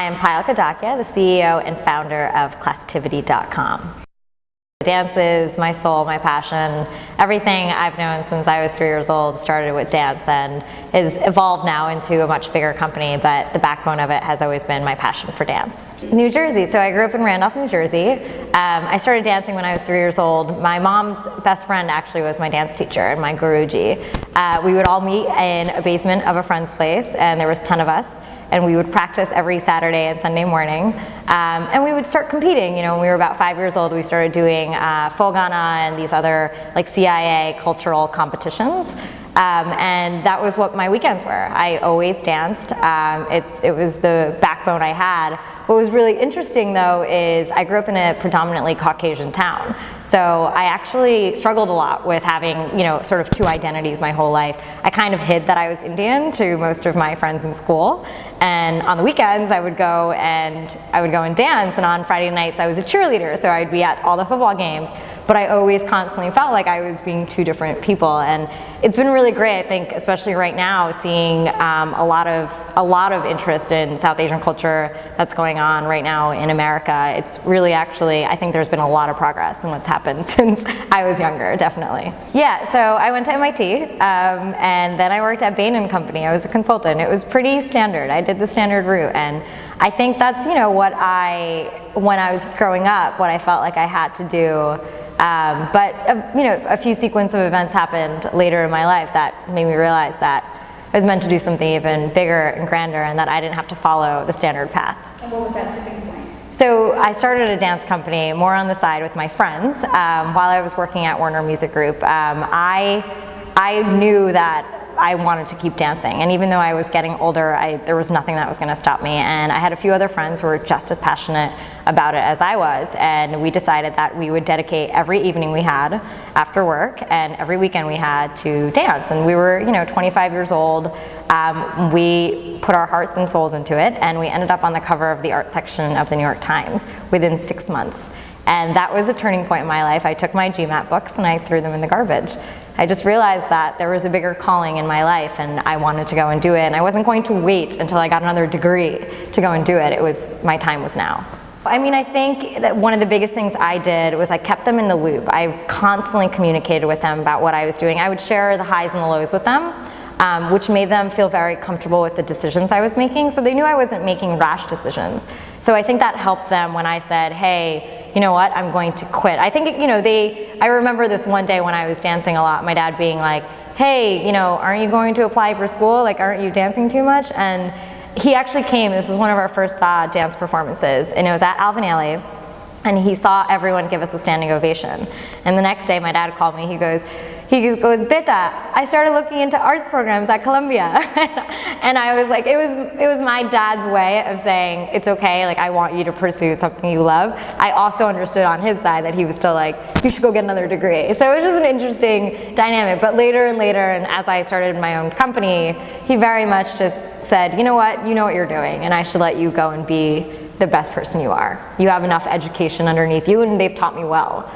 I'm Payal, Kadakia, the CEO and founder of Classtivity.com. Dance is my soul, my passion. Everything I've known since I was 3 years old started with dance and has evolved now into a much bigger company, but the backbone of it has always been my passion for dance. New Jersey, so I grew up in Randolph, New Jersey. I started dancing when I was 3 years old. My mom's best friend actually was my dance teacher and my guruji. We would all meet in a basement of a friend's place, and there was 10 of us. And we would practice every Saturday and Sunday morning. And we would start competing. You know, when we were about 5 years old, we started doing Fogana and these other like CIA cultural competitions. And that was what my weekends were. I always danced. It was the backbone I had. What was really interesting though is I grew up in a predominantly Caucasian town. So I actually struggled a lot with having, you know, sort of two identities my whole life. I kind of hid that I was Indian to most of my friends in school. And on the weekends I would go and dance, and on Friday nights I was a cheerleader, so I'd be at all the football games. But I always constantly felt like I was being two different people, and it's been really great, I think, especially right now, seeing a lot of interest in South Asian culture that's going on right now in America. It's really actually, I think there's been a lot of progress in what's happened since I was younger, definitely. Yeah, so I went to MIT, and then I worked at Bain & Company. I was a consultant. It was pretty standard. I did the standard route, and I think that's, you know, when I was growing up, what I felt like I had to do. But you know, a few sequence of events happened later in my life that made me realize that I was meant to do something even bigger and grander, and that I didn't have to follow the standard path. And what was that tipping point? So I started a dance company more on the side with my friends while I was working at Warner Music Group. I knew that I wanted to keep dancing, and even though I was getting older, there was nothing that was going to stop me. And I had a few other friends who were just as passionate about it as I was, and we decided that we would dedicate every evening we had after work and every weekend we had to dance. And we were, you know, 25 years old. We put our hearts and souls into it, and we ended up on the cover of the art section of the New York Times within 6 months. And that was a turning point in my life. I took my GMAT books and I threw them in the garbage. I just realized that there was a bigger calling in my life, and I wanted to go and do it. And I wasn't going to wait until I got another degree to go and do it. My time was now. I mean, I think that one of the biggest things I did was I kept them in the loop. I constantly communicated with them about what I was doing. I would share the highs and the lows with them, which made them feel very comfortable with the decisions I was making. So they knew I wasn't making rash decisions. So I think that helped them when I said, hey, you know what, I'm going to quit. I think, you know, I remember this one day when I was dancing a lot, my dad being like, hey, you know, aren't you going to apply for school? Like, aren't you dancing too much? And he actually came. This was one of our first dance performances, and it was at Alvin Ailey. And he saw everyone give us a standing ovation. And the next day my dad called me, he goes, Beta, I started looking into arts programs at Columbia. And I was like, it was my dad's way of saying, it's okay, like I want you to pursue something you love. I also understood on his side that he was still like, you should go get another degree. So it was just an interesting dynamic. But later and later, and as I started my own company, he very much just said, you know what you're doing, and I should let you go and be the best person you are. You have enough education underneath you, and they've taught me well.